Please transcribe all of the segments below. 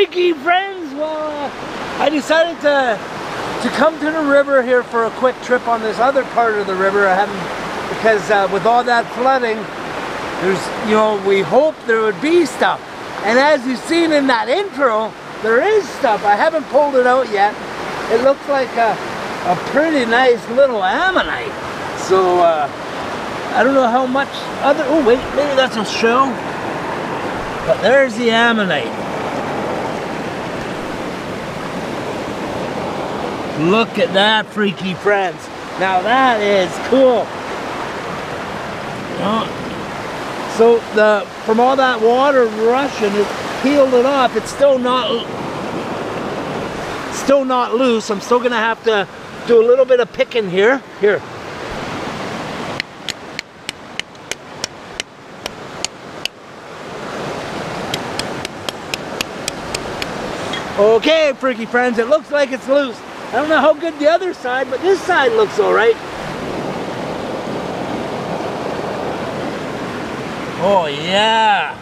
freaky friends, well, I decided to come to the river here for a quick trip on this other part of the river. I haven't, because with all that flooding, there's, you know, we hoped there would be stuff. And as you've seen in that intro, there is stuff. I haven't pulled it out yet. It looks like a pretty nice little Ammonite. So, I don't know how much other, oh wait, maybe that's a shell. But there's the Ammonite. Look at that, freaky friends. Now that is cool. So from all that water rushing, it peeled it off. It's still not loose. I'm still gonna have to do a little bit of picking here. Here. Okay, freaky friends, it looks like it's loose. I don't know how good the other side, but this side looks all right. Oh yeah.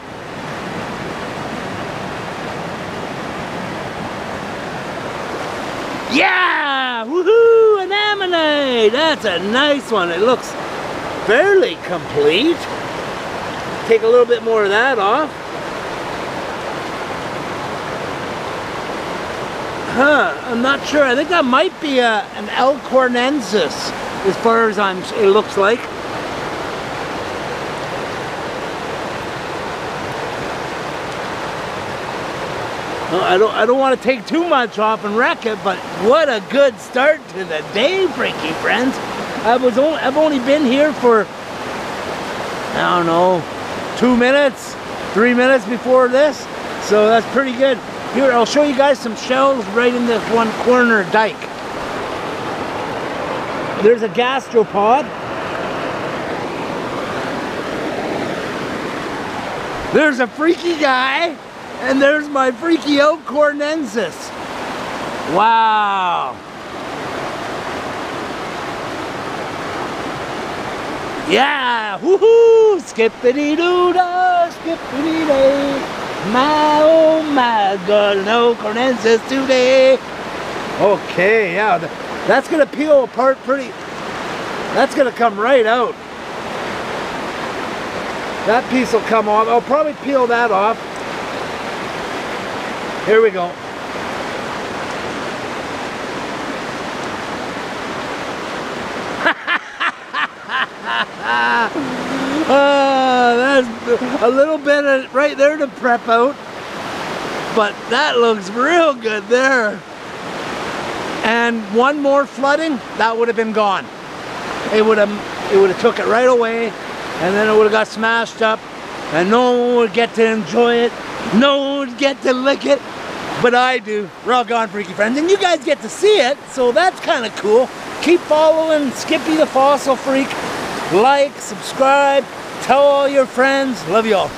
Yeah! Woohoo! An Ammonite! That's a nice one. It looks fairly complete. Take a little bit more of that off. I'm not sure. I think that might be an Elcornensis, as far as it looks like. Well, I don't want to take too much off and wreck it, but what a good start to the day, freaky friends. I've only been here for, I don't know, 2 minutes, 3 minutes before this, so that's pretty good. Here, I'll show you guys some shells right in this one corner dike. There's a gastropod. There's a freaky guy. And there's my freaky Elcornensis. Wow. Yeah, woohoo! Skippity-doo-dah, skippity-day. My, oh my God, an Elcornensis today. Okay, yeah, that's gonna peel apart pretty, that's gonna come right out. That piece will come off. I'll probably peel that off. Here we go. That's a little bit of right there to prep out, but that looks real good there. And one more flooding, that would have been gone. It would have took it right away, and then it would have got smashed up, and no one would get to enjoy it. No one would get to lick it, but I do. We're all gone, freaky friends, and you guys get to see it, so that's kind of cool. Keep following Skippy the Fossil Freak. Like, subscribe, tell all your friends. Love you all.